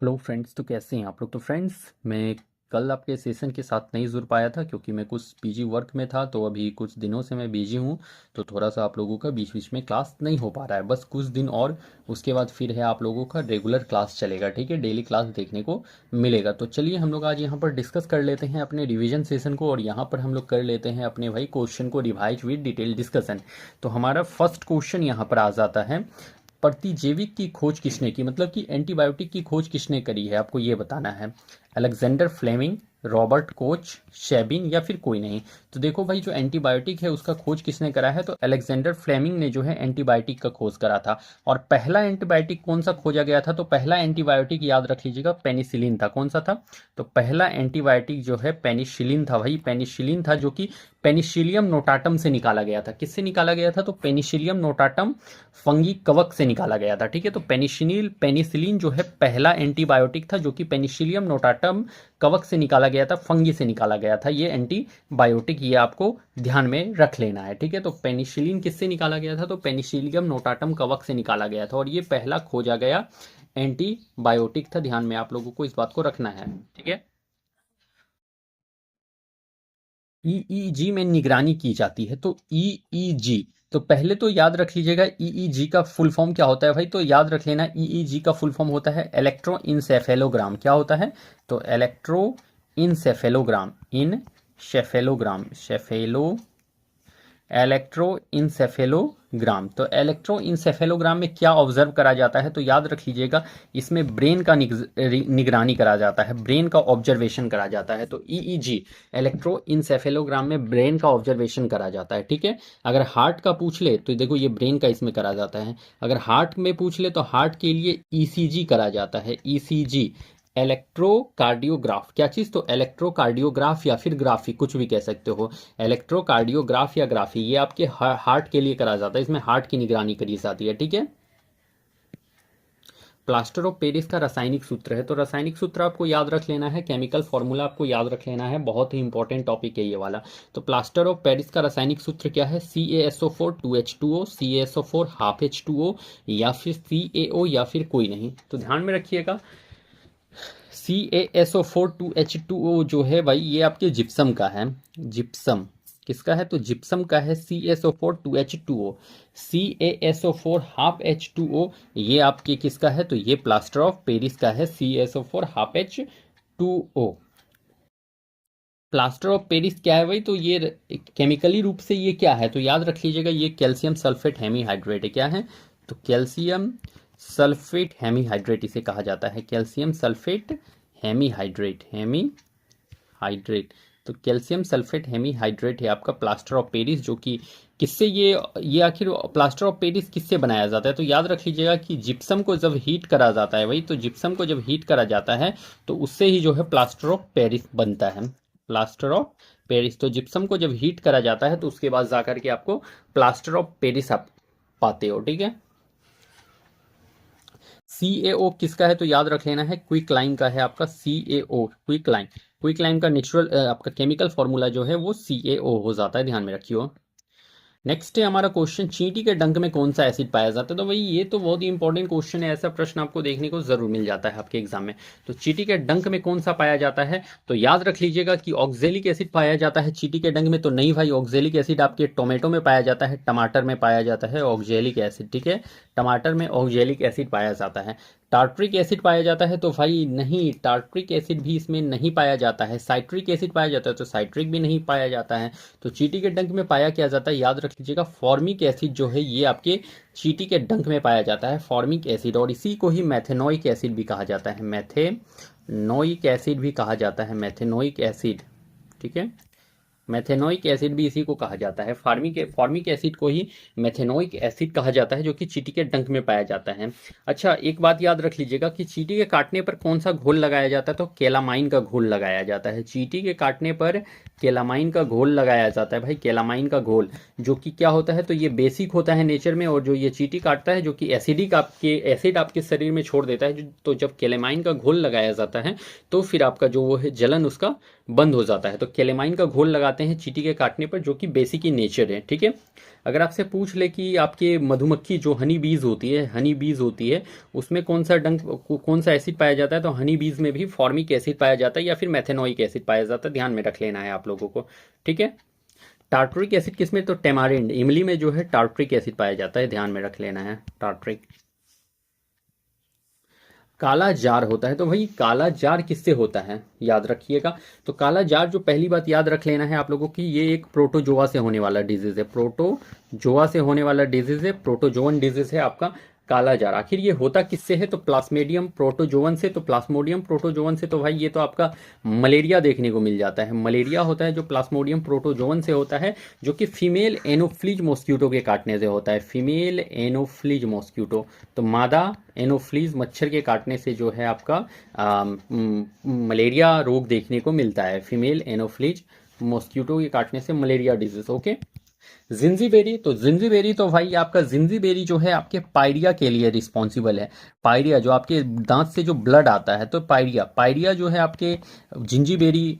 Hello friends, तो कैसे हैं आप लोग। तो फ्रेंड्स, मैं कल आपके सेशन के साथ नहीं जुड़ पाया था क्योंकि मैं कुछ पीजी वर्क में था। तो अभी कुछ दिनों से मैं बिजी हूँ। तो थोड़ा सा आप लोगों का बीच बीच में क्लास नहीं हो पा रहा है। बस कुछ दिन और उसके बाद फिर है आप लोगों का रेगुलर क्लास चलेगा। ठीक है, डेली क्लास देखने को मिलेगा। तो चलिए हम लोग आज यहाँ पर डिस्कस कर लेते हैं अपने रिविजन सेशन को, और यहाँ पर हम लोग कर लेते हैं अपने भाई क्वेश्चन को रिवाइज विद डिटेल डिस्कशन। तो हमारा फर्स्ट क्वेश्चन यहाँ पर आ जाता है, प्रतिजैविक की खोज किसने की, मतलब कि एंटीबायोटिक की खोज किसने करी है, आपको ये बताना है। अलेक्जेंडर फ्लेमिंग, रॉबर्ट कोच, शेबिन या फिर कोई नहीं। तो देखो भाई, जो एंटीबायोटिक है उसका खोज किसने करा है, तो अलेक्जेंडर फ्लेमिंग ने जो है एंटीबायोटिक का खोज करा था। और पहला एंटीबायोटिक कौन सा खोजा गया था, तो पहला एंटीबायोटिक याद रख लीजिएगा पेनिसिलिन था। कौन सा था, तो पहला एंटीबायोटिक जो है पेनिसिलिन था भाई, पेनिसिलिन था, जो कि पेनिसिलियम नोटाटम से निकाला गया था। किससे निकाला गया था, तो पेनिसिलियम नोटाटम फंगी कवक से निकाला गया था। ठीक है, तो पेनिसिलिन जो है पहला एंटीबायोटिक था जो कि पेनिसिलियम नोटाटम कवक से निकाला गया था, फंगी से निकाला गया था ये एंटीबायोटिक। ये आपको ध्यान में रख लेना है। ठीक है, तो पेनिसिलिन किससे निकाला गया था, तो पेनिसिलियम नोटाटम कवक से निकाला गया था, और ये पहला खोजा गया एंटीबायोटिक था। ध्यान में आप लोगों को इस बात को रखना है। ठीक है, ईईजी में निगरानी की जाती है, तो ईईजी, तो पहले तो याद रख लीजिएगा ईईजी का फुल फॉर्म क्या होता है भाई। तो याद रख लेना, ईईजी का फुल फॉर्म होता है इलेक्ट्रोइंसेफेलोग्राम। क्या होता है, तो इलेक्ट्रोइंसेफेलोग्राम, शेफेलोग्राम, इलेक्ट्रोइंसेफेलोग्राम। तो इलेक्ट्रोइंसेफेलोग्राम में क्या ऑब्जर्व करा जाता है, तो याद रख लीजिएगा इसमें ब्रेन का निगरानी करा जाता है, ब्रेन का ऑब्जर्वेशन करा जाता है। तो ईईजी इलेक्ट्रोइंसेफेलोग्राम में ब्रेन का ऑब्जर्वेशन करा जाता है। ठीक है, अगर हार्ट का पूछ ले तो देखो ये ब्रेन का इसमें करा जाता है। अगर हार्ट में पूछ ले तो हार्ट के लिए ईसीजी करा जाता है, ईसीजी, इलेक्ट्रोकार्डियोग्राफ। क्या चीज़, तो इलेक्ट्रोकार्डियोग्राफ या फिर ग्राफी, कुछ भी कह सकते हो। इलेक्ट्रोकार्डियोग्राफ या ग्राफी, ये आपके हार्ट के लिए करा जाता है, इसमें हार्ट की निगरानी करी जाती है। ठीक है, प्लास्टर ऑफ पेरिस का रासायनिक सूत्र है, तो रासायनिक सूत्र आपको याद रख लेना है, केमिकल फॉर्मूला आपको याद रख लेना है, बहुत ही इंपॉर्टेंट टॉपिक है ये वाला। तो प्लास्टर ऑफ पेरिस का रासायनिक सूत्र क्या है, CaSO4 2H2O, CaSO4 half H2O, या फिर CaO या फिर कोई नहीं। तो ध्यान में रखिएगा, CaSO4 2H2O जो है भाई, ये आपके जिप्सम का है। जिप्सम किसका है, तो जिप्सम का है CaSO4 2H2O। CaSO4 half H2O ये आपके किसका है, तो ये प्लास्टर ऑफ पेरिस का है, CaSO4 half H2O। Plaster of Paris क्या है भाई, तो ये केमिकली रूप से ये क्या है, तो याद रख लीजिएगा ये कैल्शियम सल्फेट हेमीहाइड्रेट है। क्या है, तो कैल्शियम सल्फेट हेमीहाइड्रेट इसे कहा जाता है, कैल्शियम सल्फेट हेमीहाइड्रेट, हेमीहाइड्रेट। तो कैल्शियम सल्फेट हेमीहाइड्रेट है आपका प्लास्टर ऑफ पेरिस, जो कि किससे ये आखिर प्लास्टर ऑफ पेरिस किससे बनाया जाता है, तो याद रख लीजिएगा कि जिप्सम को जब हीट करा जाता है भाई, तो जिप्सम को जब हीट करा जाता है तो उससे ही जो है प्लास्टर ऑफ पेरिस बनता है, प्लास्टर ऑफ पेरिस। तो जिप्सम को जब हीट करा जाता है तो उसके बाद जाकर के आपको प्लास्टर ऑफ पेरिस आप पाते हो। ठीक है, CaO किसका है, तो याद रख लेना है क्विक लाइम का है आपका, CaO quick lime. Quick lime का नेचुरल आपका केमिकल फॉर्मूला जो है वो CaO हो जाता है, ध्यान में रखियो। नेक्स्ट है हमारा क्वेश्चन, चींटी के डंक में कौन सा एसिड पाया जाता है, तो भाई ये तो बहुत ही इंपॉर्टेंट क्वेश्चन है, ऐसा प्रश्न आपको देखने को जरूर मिल जाता है आपके एग्जाम में। तो चींटी के डंक में कौन सा पाया जाता है, तो याद रख लीजिएगा कि ऑक्जेलिक एसिड पाया जाता है चींटी के डंक में। तो नहीं भाई, ऑक्जेलिक एसिड आपके टोमेटो में पाया जाता है, टमाटर में पाया जाता है ऑक्जेलिक एसिड। ठीक है, टमाटर में ऑक्जेलिक एसिड पाया जाता है। टार्ट्रिक एसिड पाया जाता है, तो भाई नहीं, टार्ट्रिक एसिड भी इसमें नहीं पाया जाता है। साइट्रिक एसिड पाया जाता है, तो साइट्रिक भी नहीं पाया जाता है। तो चींटी के डंक में पाया क्या जाता है, याद रख लीजिएगा फॉर्मिक एसिड जो है ये आपके चींटी के डंक में पाया जाता है, फॉर्मिक एसिड। और इसी को ही मैथेनोइक एसिड भी कहा जाता है, मैथेनोइक एसिड भी कहा जाता है, मैथेनोइक एसिड। ठीक है, मेथेनोइक एसिड भी इसी को कहा जाता है, फॉर्मिक एसिड को ही मेथेनोइक एसिड कहा जाता है, जो कि चींटी के डंक में पाया जाता है। अच्छा, एक बात याद रख लीजिएगा कि चींटी के काटने पर कौन सा घोल लगाया जाता है, तो केलामाइन का घोल लगाया जाता है। चींटी के काटने पर केलामाइन का घोल लगाया जाता है भाई, केलामाइन का घोल, जो कि क्या होता है, तो ये बेसिक होता है नेचर में, और जो ये चींटी काटता है जो कि एसिडिक आपके एसिड आपके शरीर में छोड़ देता है, तो जब केलामाइन का घोल लगाया जाता है तो फिर आपका जो वो है जलन उसका बंद हो जाता है। तो केलेमाइन का घोल लगाते आते हैं चींटी के काटने पर, जो कि बेसिक इन नेचर है, ठीक है। अगर आपसे पूछ ले कि आपके मधुमक्खी जो हनी बीज होती है उसमें कौन सा एसिड पाया जाता है, तो हनी बीज में भी फॉर्मिक एसिड पाया जाता है या फिर मेथेनोइक एसिड पाया जाता है, ध्यान में रख लेना है आप लोगों को, ठीक है। टार्टरिक एसिड किसमें, तो टेमारिंड इमली में जो है टार्टरिक एसिड पाया जाता है, ध्यान में रख लेना है टार्टरिक। काला जार होता है, तो भाई काला जार किससे होता है, याद रखिएगा। तो काला जार जो पहली बात याद रख लेना है आप लोगों की, ये एक प्रोटोजोआ से होने वाला डिजीज है, प्रोटोजोआ से होने वाला डिजीज है, प्रोटोजोवन डिजीज है आपका काला जार। आखिर ये होता किससे है, तो प्लाज्मेडियम प्रोटोजोवन से। तो प्लाज्मोडियम प्रोटोजोवन से तो भाई ये तो आपका मलेरिया देखने को मिल जाता है, मलेरिया होता है जो प्लाज्मोडियम प्रोटोजोवन से होता है, जो कि फीमेल एनोफ्लीज मॉस्क्यूटो के काटने से होता है, फीमेल एनोफ्लीज मॉस्क्यूटो। तो मादा एनोफ्लीज मच्छर के काटने से जो है आपका मलेरिया रोग देखने को मिलता है, फीमेल एनोफ्लीज मॉस्क्यूटो के काटने से मलेरिया डिजीज, ओके। जिंजीबेरी तो भाई आपका जिंजीबेरी जो है आपके पायरिया के लिए रिस्पॉन्सिबल है। पायरिया जो आपके दांत से जो ब्लड आता है, तो पायरिया जो है आपके जिंजीबेरी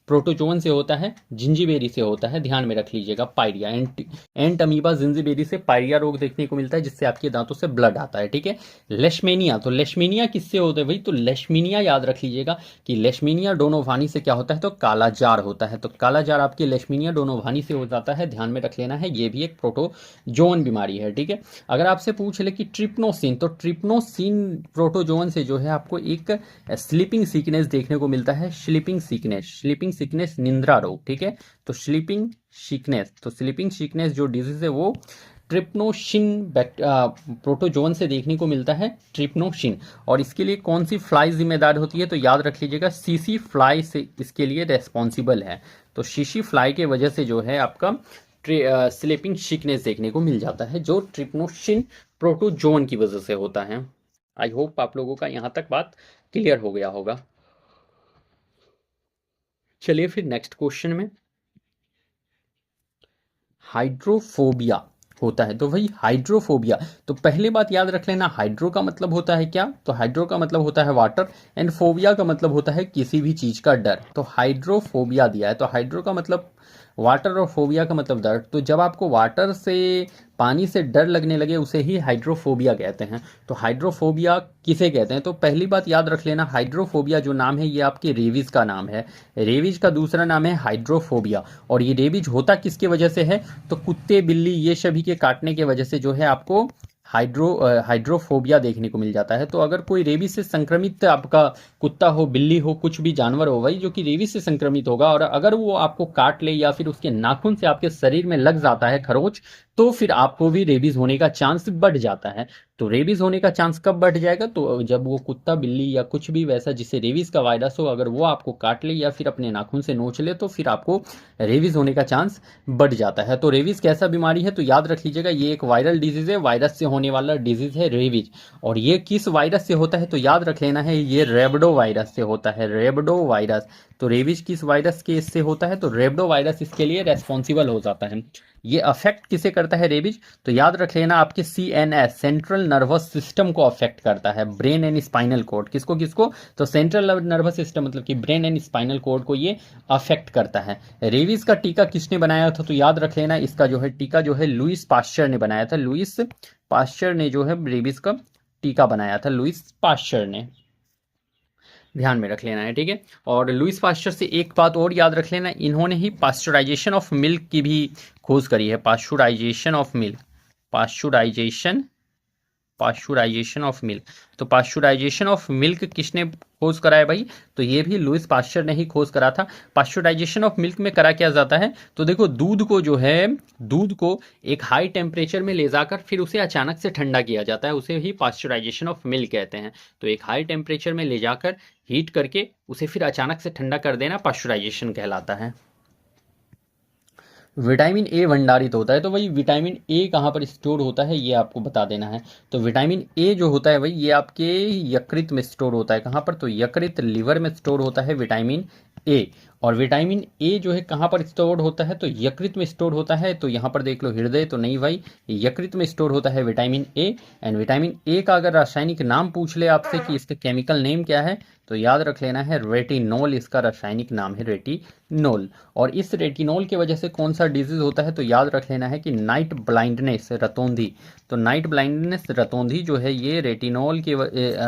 प्रोटोजोवन से होता है, जिंजीबेरी से होता है, ध्यान में रख लीजिएगा। पायरिया एंट अमीबा जिंजीबेरी से पायरिया रोग देखने को मिलता है, जिससे आपके दांतों से ब्लड आता है, ठीक है। लेशमेनिया, तो लेशमेनिया किससे होता है भाई, तो लेशमेनिया याद रख लीजिएगा कि लेशमेनिया डोनोवानी से क्या होता है, तो काला जार होता है। तो काला जार आपके लेशमेनिया डोनोवानी से हो जाता है, ध्यान में रख लेना है, ये भी एक प्रोटोजोवन बीमारी है, ठीक है। अगर आपसे पूछ ले कि ट्रिप्नोसिन, तो ट्रिप्नोसिन प्रोटोजोवन से जो है आपको एक स्लीपिंग सिकनेस देखने को मिलता है, स्लीपिंग सिकनेस निंद्रा रोग, ठीक है। तो स्लीपिंग सिकनेस जो डिजीज है वो ट्रिप्नोशिन प्रोटोजोन से देखने को मिलता है, ट्रिप्नोशिन। और इसके लिए कौन सी फ्लाई जिम्मेदार होती है, तो याद रख लीजिएगा सीसी फ्लाई से इसके लिए रेस्पॉन्सिबल है। तो सीसी फ्लाई के वजह से जो है आपका स्लीपिंग सिकनेस देखने को मिल जाता है, जो ट्रिप्नोशिन प्रोटोजोन की वजह से होता है। आई होप आप लोगों का यहाँ तक बात क्लियर हो गया होगा। चलिए फिर नेक्स्ट क्वेश्चन में, हाइड्रोफोबिया होता है, तो भाई हाइड्रोफोबिया, तो पहले बात याद रख लेना, हाइड्रो का मतलब होता है क्या, तो हाइड्रो का मतलब होता है वाटर, एंड फोबिया का मतलब होता है किसी भी चीज का डर। तो हाइड्रोफोबिया दिया है, तो हाइड्रो का मतलब वाटर और फोबिया का मतलब डर। तो जब आपको वाटर से पानी से डर लगने लगे उसे ही हाइड्रोफोबिया कहते हैं। तो हाइड्रोफोबिया किसे कहते हैं, तो पहली बात याद रख लेना, हाइड्रोफोबिया जो नाम है ये आपके रेबीज का नाम है, रेबीज का दूसरा नाम है हाइड्रोफोबिया। और ये रेबीज होता किसकी वजह से है, तो कुत्ते बिल्ली ये सभी के काटने की वजह से जो है आपको हाइड्रोफोबिया देखने को मिल जाता है। तो अगर कोई रेबीज से संक्रमित आपका कुत्ता हो, बिल्ली हो, कुछ भी जानवर हो भाई जो कि रेबीज से संक्रमित होगा, और अगर वो आपको काट ले या फिर उसके नाखून से आपके शरीर में लग जाता है खरोच, तो फिर आपको भी रेबीज होने का चांस बढ़ जाता है। तो रेबीज होने का चांस कब बढ़ जाएगा, तो जब वो कुत्ता बिल्ली या कुछ भी वैसा जिससे रेबीज का वायरस हो, अगर वो आपको काट ले या फिर अपने नाखून से नोच ले, तो फिर आपको रेबीज होने का चांस बढ़ जाता है। तो रेबीज कैसा बीमारी है, तो याद रख लीजिएगा ये एक वायरल डिजीज है, वायरस से होने वाला डिजीज है रेबीज। और ये किस वायरस से होता है, तो याद रख लेना है ये रेबडो वायरस से होता है, रेबडो वायरस। तो रेबीज किस वायरस के इससे होता है, तो रेबडो वायरस इसके लिए रेस्पॉन्सिबल हो जाता है। ये अफेक्ट किसे करता है रेबीज, तो याद रख लेना आपके सीएनएस सेंट्रल नर्वस सिस्टम को अफेक्ट करता है, ब्रेन एंड स्पाइनल कोड। किसको किसको, तो सेंट्रल नर्वस सिस्टम मतलब कि ब्रेन एंड स्पाइनल कोड को ये अफेक्ट करता है। रेबीज का टीका किसने बनाया था, तो याद रख लेना इसका जो है टीका जो है लुइस पास्चर ने बनाया था, लुइस पास्चर ने जो है रेबीज का टीका बनाया था, लुइस पास्चर ने, ध्यान में रख लेना है, ठीक है। और लुइस पास्चर से एक बात और याद रख लेना, इन्होंने ही पास्चराइजेशन ऑफ मिल्क की भी खोज करी है, pasteurisation of milk, pasteurisation of milk. तो पास्चुराइजेशन ऑफ मिल्क किसने खोज करा है भाई, तो ये भी लुइस पास्चर ने ही खोज करा था। पास्चुराइजेशन ऑफ मिल्क में करा क्या जाता है, तो देखो दूध को जो है, दूध को एक हाई टेम्परेचर में ले जाकर फिर उसे अचानक से ठंडा किया जाता है, उसे ही पास्चुराइजेशन ऑफ मिल्क कहते हैं। तो एक हाई टेम्परेचर में ले जाकर हीट करके उसे फिर अचानक से ठंडा कर देना पास्चुराइजेशन कहलाता है। विटामिन ए भंडारित होता है, तो भाई विटामिन ए कहाँ पर स्टोर होता है ये आपको बता देना है। तो विटामिन ए जो होता है भाई ये आपके यकृत में स्टोर होता है, कहाँ पर, तो यकृत लिवर में स्टोर होता है विटामिन ए। और विटामिन ए जो है कहाँ पर स्टोर होता है, तो यकृत में स्टोर होता है। तो यहाँ पर देख लो हृदय, तो नहीं भाई, यकृत में स्टोर होता है vitamin A. And vitamin A का अगर रासायनिक नाम पूछ ले आपसे कि इसका केमिकल नेम क्या है, तो याद रख लेना है रेटिनोल, इसका रासायनिक नाम है रेटिनोल। और इस रेटिनोल की वजह से कौन सा डिजीज होता है, तो याद रख लेना है कि नाइट ब्लाइंडनेस, रतौंधी। तो नाइट ब्लाइंडनेस, रतौंधी जो है ये रेटिनोल के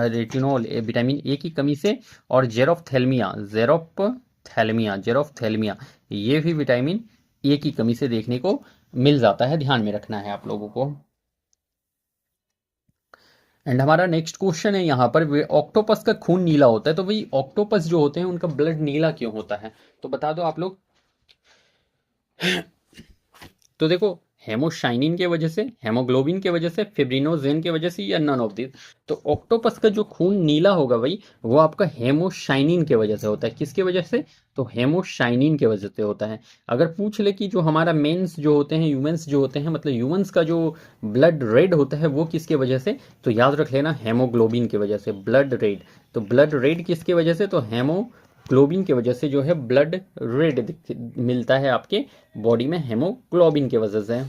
रेटिनोल विटामिन ए की कमी से, और जेरोफ्थेल्मिया, जेरोफ्थेल्मिया ये भी विटामिन ए की कमी से देखने को मिल जाता है, ध्यान में रखना है आप लोगों को। एंड हमारा नेक्स्ट क्वेश्चन है यहाँ पर, ऑक्टोपस का खून नीला होता है, तो भाई ऑक्टोपस जो होते हैं उनका ब्लड नीला क्यों होता है, तो बता दो आप लोग। तो देखो, हेमोशाइनिन के वजह से, हेमोग्लोबिन के वजह से, फिब्रिनोजेन के वजह से, या नन ऑफ दिस। तो ऑक्टोपस का जो खून नीला होगा भाई, वो आपका हेमोशाइनिन के वजह से होता है। किसके वजह से, तो हेमोशाइनिन के वजह से होता है। अगर पूछ ले कि जो हमारा मेंस जो होते हैं, ह्यूमंस जो होते हैं, मतलब ह्यूमंस का जो ब्लड रेड होता है वो किसके वजह से, तो याद रख लेना हेमोग्लोबिन की वजह से ब्लड रेड। तो ब्लड रेड किसके वजह से, तो हेमोग्लोबिन की वजह से जो है ब्लड रेड मिलता है आपके बॉडी में, हेमोग्लोबिन की वजह से।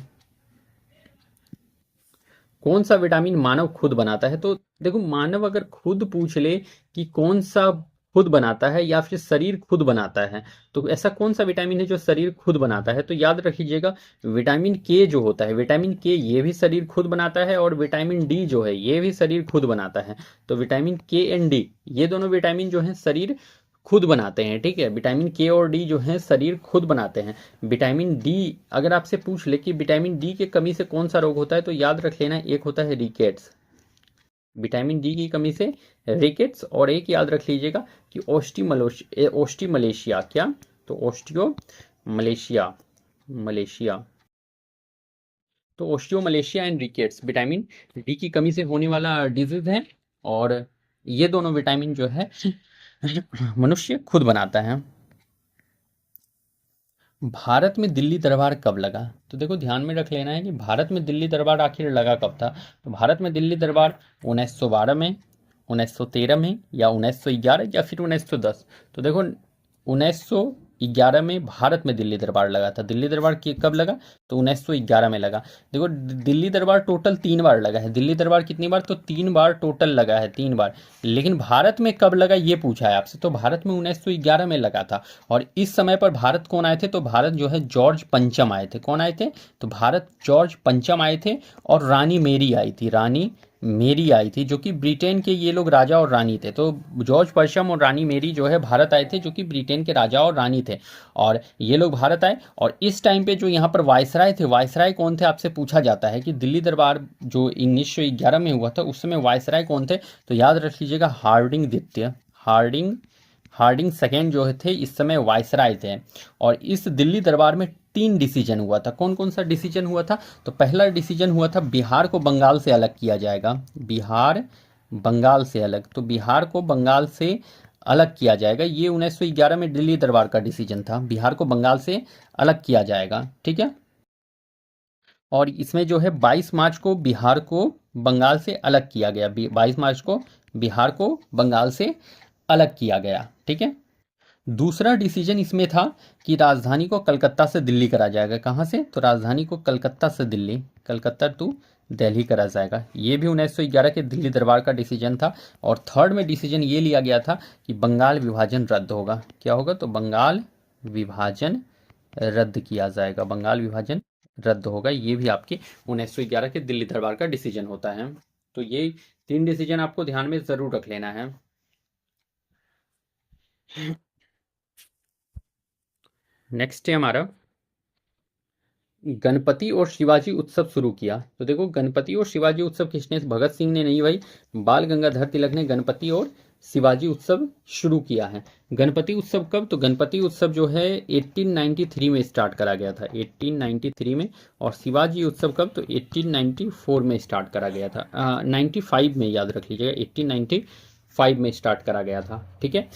कौन सा विटामिन मानव खुद बनाता है, तो देखो मानव अगर खुद पूछ ले कि कौन सा खुद बनाता है या फिर शरीर खुद बनाता है, तो ऐसा कौन सा विटामिन है जो शरीर खुद बनाता है, तो याद रखिएगा विटामिन के जो होता है, विटामिन के ये भी शरीर खुद बनाता है, और विटामिन डी जो है ये भी शरीर खुद बनाता है। तो विटामिन के एंड डी ये दोनों विटामिन जो है शरीर खुद बनाते हैं, ठीक है। विटामिन के और डी जो है शरीर खुद बनाते हैं। विटामिन डी अगर आपसे पूछ ले कि विटामिन डी की कमी से कौन सा रोग होता है, तो याद रख लेना एक होता है रिकेट्स, विटामिन डी की कमी से रिकेट्स, और एक याद रख लीजिएगा कि ओस्टिमलेशिया, क्या, तो ओस्टियो मलेशिया, मलेशिया। तो osteomalacia and rickets vitamin D की कमी से होने वाला डिजीज है, और ये दोनों विटामिन जो है मनुष्य खुद बनाता है। भारत में दिल्ली दरबार कब लगा, तो देखो ध्यान में रख लेना है कि भारत में दिल्ली दरबार आखिर लगा कब था। तो भारत में दिल्ली दरबार 1912 में, 1913 में, या 1911, या फिर 1910। तो देखो 1911 में भारत में दिल्ली दरबार लगा था। दिल्ली दरबार कब लगा, तो 1911 में लगा। देखो दिल्ली दरबार टोटल 3 बार लगा है। दिल्ली दरबार कितनी बार, तो 3 बार टोटल लगा है, 3 बार। लेकिन भारत में कब लगा ये पूछा है आपसे, तो भारत में 1911 में लगा था। और इस समय पर भारत कौन आए थे, तो भारत जो है जॉर्ज पंचम आए थे। कौन आए थे, तो भारत जॉर्ज पंचम आए थे, और रानी मेरी आई थी, रानी मेरी आई थी, जो कि ब्रिटेन के ये लोग राजा और रानी थे। तो जॉर्ज पंचम और रानी मेरी जो है भारत आए थे, जो कि ब्रिटेन के राजा और रानी थे, और ये लोग भारत आए। और इस टाइम पे जो यहाँ पर वायसराय थे, वायसराय कौन थे आपसे पूछा जाता है कि दिल्ली दरबार जो 1911 में हुआ था उस समय वायसराय कौन थे, तो याद रख लीजिएगा हार्डिंग द्वितीय, हार्डिंग सेकेंड जो थे इस समय वायसराय थे। और इस दिल्ली दरबार में 3 डिसीजन हुआ था। कौन कौन सा डिसीजन हुआ था, तो पहला डिसीजन हुआ था बिहार को बंगाल से अलग किया जाएगा, बिहार बंगाल से अलग, तो बिहार को बंगाल से अलग किया जाएगा। ये 1911 में दिल्ली दरबार का डिसीजन था, बिहार को बंगाल से अलग किया जाएगा, ठीक है। और इसमें जो है 22 मार्च को बिहार को बंगाल से अलग किया गया, 22 मार्च को बिहार को बंगाल से अलग किया गया, ठीक है। दूसरा डिसीजन इसमें था कि राजधानी को कलकत्ता से दिल्ली करा जाएगा। कहाँ से, तो राजधानी को कलकत्ता से दिल्ली, कलकत्ता टू दिल्ली करा जाएगा। ये भी 1911 के दिल्ली दरबार का डिसीजन था। और थर्ड में डिसीजन ये लिया गया था कि बंगाल विभाजन रद्द होगा। क्या होगा, तो बंगाल विभाजन रद्द किया जाएगा, बंगाल विभाजन रद्द होगा। ये भी आपके 1911 के दिल्ली दरबार का डिसीजन होता है। तो ये 3 डिसीजन आपको ध्यान में जरूर रख लेना है। नेक्स्ट है हमारा गणपति और शिवाजी उत्सव शुरू किया। तो देखो गणपति और शिवाजी उत्सव किसने, भगत सिंह ने नहीं भाई, बाल गंगाधर तिलक ने गणपति और शिवाजी उत्सव शुरू किया है। गणपति उत्सव कब, तो गणपति उत्सव जो है 1893 में स्टार्ट करा गया था, 1893 में। और शिवाजी उत्सव कब, तो 1894 में स्टार्ट करा गया था, 95 में, याद रख लीजिएगा 1895 में स्टार्ट करा गया था, ठीक है।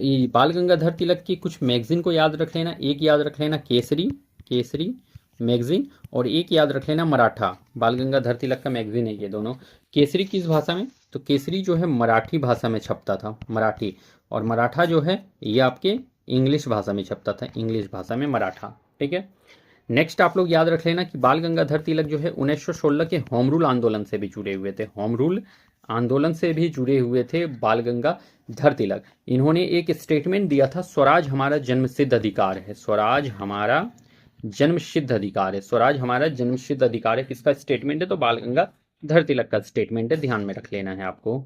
ये बाल गंगाधर तिलक की कुछ मैगजीन को याद रख लेना। एक याद रख लेना केसरी, केसरी मैगजीन, और एक याद रख लेना मराठा। बाल गंगाधर तिलक का मैगजीन है ये दोनों। केसरी किस भाषा में, तो केसरी जो है मराठी भाषा में छपता था, मराठी। और मराठा जो है ये आपके इंग्लिश भाषा में छपता था, इंग्लिश भाषा में मराठा। ठीक है। नेक्स्ट आप लोग याद रख लेना कि बाल गंगाधर तिलक जो है 1916 के होम रूल आंदोलन से भी जुड़े हुए थे, होम रूल आंदोलन से भी जुड़े हुए थे बाल गंगाधर तिलक। इन्होंने एक स्टेटमेंट दिया था, स्वराज हमारा जन्मसिद्ध अधिकार है, स्वराज हमारा जन्मसिद्ध अधिकार है, स्वराज हमारा जन्मसिद्ध अधिकार है। किसका स्टेटमेंट है? तो बाल गंगाधर तिलक का स्टेटमेंट है, ध्यान में रख लेना है आपको।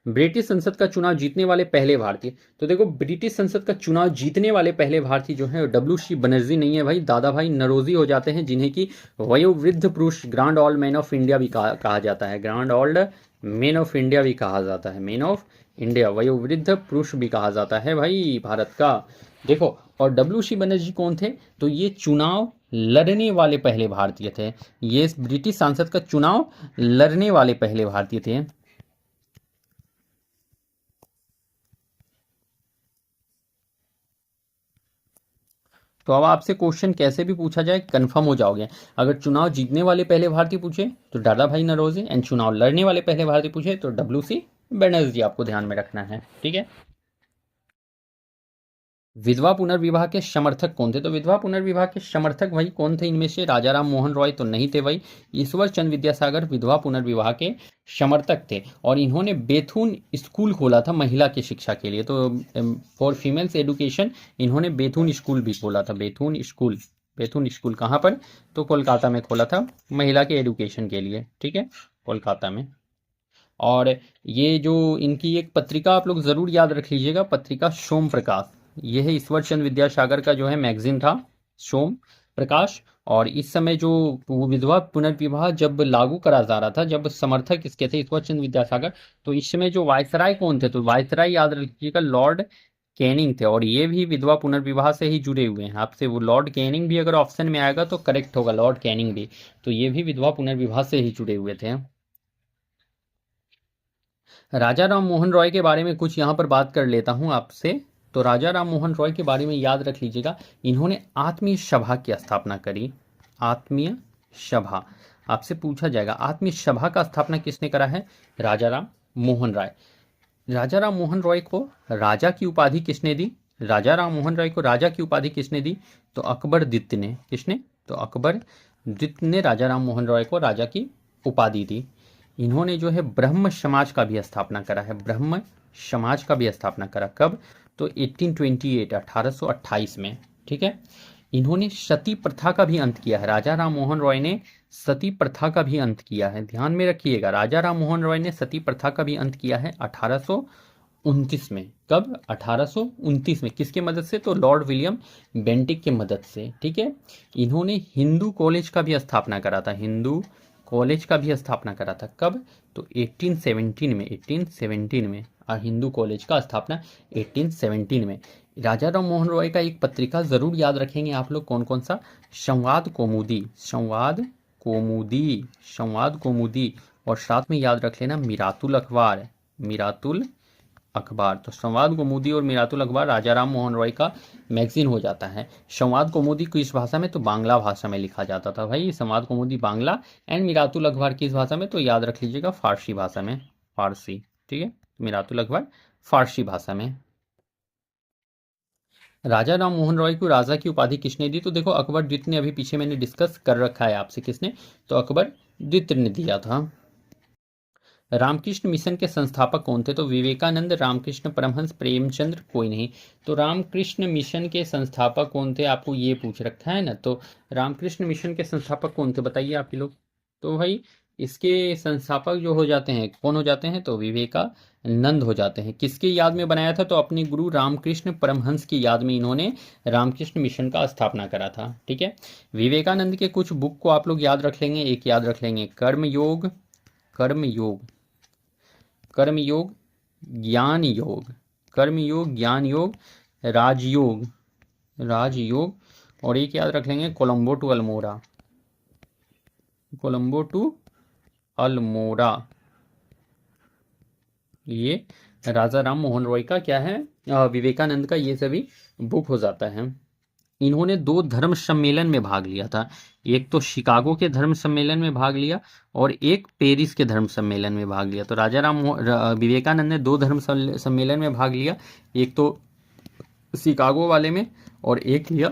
ब्रिटिश संसद का चुनाव जीतने वाले पहले भारतीय, तो देखो ब्रिटिश संसद का चुनाव जीतने वाले पहले भारतीय जो है WC बनर्जी नहीं है भाई, दादा भाई नरोजी हो जाते हैं, जिन्हें कि वयोवृद्ध पुरुष grand old man of India भी कहा जाता है, grand old man of India भी कहा जाता है, मैन ऑफ इंडिया, वयोवृद्ध पुरुष भी कहा जाता है भाई भारत का। देखो, और WC बनर्जी कौन थे? तो ये चुनाव लड़ने वाले पहले भारतीय थे, ये ब्रिटिश संसद का चुनाव लड़ने वाले पहले भारतीय थे। तो अब आपसे क्वेश्चन कैसे भी पूछा जाए कंफर्म हो जाओगे। अगर चुनाव जीतने वाले पहले भारतीय पूछे तो दादा भाई नरोजी, एंड चुनाव लड़ने वाले पहले भारतीय पूछे तो WC बनर्जी, आपको ध्यान में रखना है। ठीक है। विधवा पुनर्विवाह के समर्थक कौन थे? तो विधवा पुनर्विवाह के समर्थक भाई कौन थे इनमें से? राजा राम मोहन रॉय तो नहीं थे भाई, ईश्वर चंद्र विद्यासागर विधवा पुनर्विवाह के समर्थक थे, और इन्होंने बेथुन स्कूल खोला था महिला की शिक्षा के लिए, तो फॉर फीमेल्स एडुकेशन इन्होंने बेथुन स्कूल भी खोला था, बेथुन स्कूल, बेथुन स्कूल कहाँ पर? तो कोलकाता में खोला था महिला के एडुकेशन के लिए। ठीक है, कोलकाता में। और ये जो इनकी एक पत्रिका आप लोग जरूर याद रख लीजिएगा, पत्रिका सोम प्रकाश, ये है ईश्वर चंद्र विद्यासागर का जो है मैगजीन था, सोम प्रकाश। और इस समय जो विधवा पुनर्विवाह जब लागू करा जा रहा था, जब समर्थक इसके थे ईश्वर चंद्र विद्यासागर, तो इस समय जो वायसराय कौन थे? तो वायसराय याद रखिएगा लॉर्ड कैनिंग थे, और ये भी विधवा पुनर्विवाह से ही जुड़े हुए हैं। आपसे वो लॉर्ड कैनिंग भी अगर ऑप्शन में आएगा तो करेक्ट होगा, लॉर्ड कैनिंग भी, तो ये भी विधवा पुनर्विवाह से ही जुड़े हुए थे। राजा राम मोहन रॉय के बारे में कुछ यहाँ पर बात कर लेता हूँ आपसे। तो राजा राम मोहन रॉय के बारे में याद रख लीजिएगा, इन्होंने आत्मीय सभा की स्थापना करी, आत्मीय सभा। आपसे पूछा जाएगा आत्मीय सभा का स्थापना किसने करा है? राजा राम मोहन राय। राजा राम मोहन रॉय को राजा की उपाधि किसने दी? राजा राम मोहन रॉय को राजा की उपाधि किसने दी? तो अकबर द्वितीय ने। किसने? तो अकबर द्वितीय ने राजा राम मोहन रॉय को राजा की उपाधि दी। इन्होंने जो है ब्रह्म समाज का भी स्थापना करा है, ब्रह्म समाज का भी स्थापना करा। कब? तो 1828, 1828 में। ठीक है। इन्होंने सती प्रथा का भी अंत किया है, राजा राम मोहन रॉय ने सती प्रथा का भी अंत किया है, ध्यान में रखिएगा, राजा राम मोहन रॉय ने सती प्रथा का भी अंत किया है 1829 में। कब? 1829 में। किसके मदद से? तो लॉर्ड विलियम बेंटिक की मदद से। ठीक है। इन्होंने हिंदू कॉलेज का भी स्थापना करा था, हिंदू कॉलेज का भी स्थापना करा था। कब? तो 1817 में, 1817 में। और हिंदू कॉलेज का स्थापना 1817 में। राजा राम मोहन रॉय का एक पत्रिका जरूर याद रखेंगे आप लोग, कौन कौन सा? संवाद कौमुदी, संवाद कौमुदी, संवाद कौमुदी। और साथ में याद रख लेना मिरातुल अखबार, मिरातुल अखबार। तो संवाद कौमुदी और मिरातुल अखबार राजा राम मोहन रॉय का मैगजीन हो जाता है। संवाद कौमुदी किस भाषा में? तो बांग्ला भाषा में लिखा जाता था भाई, संवाद कौमुदी बांग्ला, एंड मिरातुल अखबार किस भाषा में? तो याद रख लीजिएगा फारसी भाषा में, फारसी। ठीक है, मिरातुल अखबार फारसी भाषा में। राजा राम मोहन रॉय को राजा की उपाधि किसने दी? तो देखो अकबर द्वितीय ने अभी पीछे मैंने डिस्कस कर रखा है आपसे, किसने? तो अकबर द्वितीय ने दिया था। रामकृष्ण मिशन के संस्थापक कौन थे? तो विवेकानंद, रामकृष्ण परमहंस, प्रेमचंद्र, कोई नहीं। तो रामकृष्ण मिशन के संस्थापक कौन थे? आपको ये पूछ रखा है ना। तो रामकृष्ण मिशन के संस्थापक कौन थे बताइए आप ही लोग। तो भाई इसके संस्थापक जो हो जाते हैं, कौन हो जाते हैं? तो विवेकानंद हो जाते हैं। किसके याद में बनाया था? तो अपने गुरु रामकृष्ण परमहंस की याद में इन्होंने रामकृष्ण मिशन का स्थापना करा था। ठीक है। विवेकानंद के कुछ बुक को आप लोग याद रख लेंगे। एक याद रख लेंगे कर्मयोग, कर्मयोग, कर्मयोग, ज्ञान योग, कर्मयोग, ज्ञान योग, राजयोग, राजयोग। और एक याद रख लेंगे कोलंबो टू अल्मोड़ा, कोलंबो टू अल्मोड़ा। ये राजा राम मोहन रॉय का क्या है, विवेकानंद का ये सभी बुक हो जाता है। इन्होंने 2 धर्म सम्मेलन में भाग लिया था, एक तो शिकागो के धर्म सम्मेलन में भाग लिया और एक पेरिस के धर्म सम्मेलन में भाग लिया। तो राजा राम विवेकानंद ने 2 धर्म सम्मेलन में भाग लिया, एक तो शिकागो वाले में और एक लिया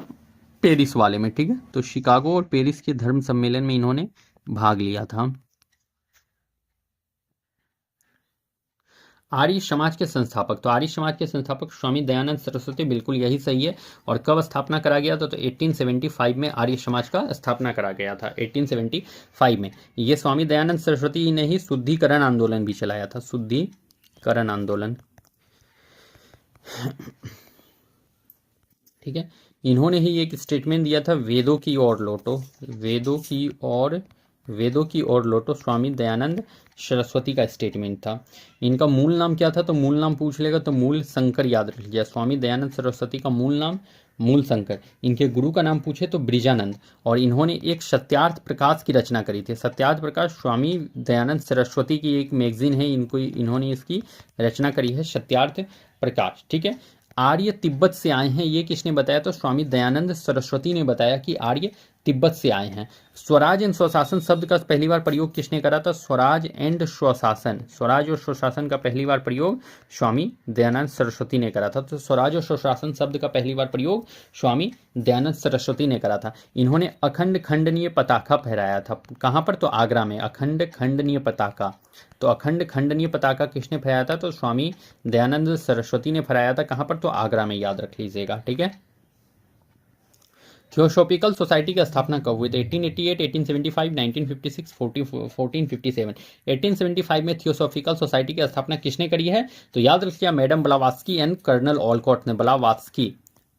पेरिस वाले में, ठीक है। तो शिकागो और पेरिस के धर्म सम्मेलन में इन्होंने भाग लिया था। आर्य समाज के संस्थापक, तो आर्य समाज के संस्थापक स्वामी दयानंद सरस्वती, बिल्कुल यही सही है। और कब स्थापना करा गया था, तो 1875 में आर्य समाज का स्थापना करा गया था, 1875 में। ये स्वामी दयानंद सरस्वती ने ही शुद्धिकरण आंदोलन भी चलाया था, शुद्धिकरण आंदोलन, ठीक है। इन्होंने ही एक स्टेटमेंट दिया था, वेदों की ओर लौटो, वेदों की ओर लौटो, स्वामी दयानंद सरस्वती का स्टेटमेंट था। इनका मूल नाम क्या था, तो मूल नाम पूछ लेगा तो मूल शंकर याद रख लीजिए। स्वामी दयानंद सरस्वती का मूल नाम मूल शंकर। इनके गुरु का नाम पूछे तो ब्रिजानंद। और इन्होंने एक सत्यार्थ प्रकाश की रचना करी थी। सत्यार्थ प्रकाश स्वामी दयानंद सरस्वती की एक मैगजीन है, इन्होंने इसकी रचना करी है, सत्यार्थ प्रकाश, ठीक है। आर्य तिब्बत से आए हैं, ये किसने बताया, तो स्वामी दयानंद सरस्वती ने बताया कि आर्य तिब्बत से आए हैं। स्वराज एंड स्वशासन शब्द का पहली बार प्रयोग किसने करा था, स्वराज एंड स्वशासन, स्वराज और स्वशासन का पहली बार प्रयोग स्वामी दयानंद सरस्वती ने करा था। तो स्वराज और स्वशासन शब्द का पहली बार प्रयोग स्वामी दयानंद सरस्वती ने करा था। इन्होंने अखंड खंडनीय पताका फहराया था, कहाँ पर, तो आगरा में, अखंड खंडनीय पताका। तो अखंड खंडनीय पताका किसने फहराया था, तो स्वामी दयानंद सरस्वती ने फहराया था, कहाँ पर, तो आगरा में, याद रख लीजिएगा, ठीक है। थियोसॉफिकल सोसाइटी की स्थापना कब हुई थी, 1888, 1875, 1956, 1457। 1875 में थियोसॉफिकल सोसाइटी की स्थापना किसने करी है, तो याद रखिए मैडम ब्लावास्की एंड कर्नल ऑलकॉट ने,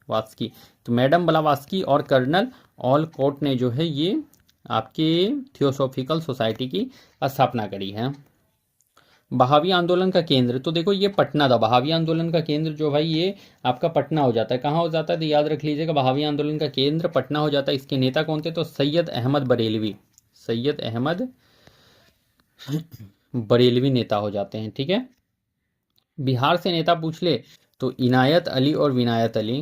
वास्की। तो मैडम ब्लावास्की और कर्नल ऑलकॉट ने जो है ये आपके थियोसॉफिकल सोसाइटी की स्थापना करी है। बहावी आंदोलन का केंद्र, तो देखो ये पटना था। बहावी आंदोलन का केंद्र जो भाई ये आपका पटना हो जाता है, कहाँ हो जाता है, तो याद रख लीजिएगा बहावी आंदोलन का केंद्र पटना हो जाता है। इसके नेता कौन थे, तो सैयद अहमद बरेलवी नेता हो जाते हैं, ठीक है। बिहार से नेता पूछ ले तो इनायत अली और विनायत अली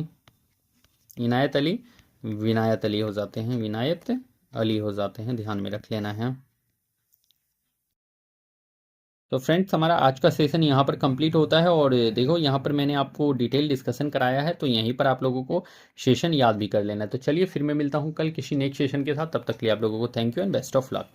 हो जाते हैं, विनायत अली हो जाते हैं, ध्यान में रख लेना है। तो फ्रेंड्स हमारा आज का सेशन यहाँ पर कंप्लीट होता है। और देखो यहाँ पर मैंने आपको डिटेल डिस्कशन कराया है, तो यहीं पर आप लोगों को सेशन याद भी कर लेना है। तो चलिए फिर मैं मिलता हूँ कल किसी नेक्स्ट सेशन के साथ, तब तक के लिए आप लोगों को thank you and best of luck.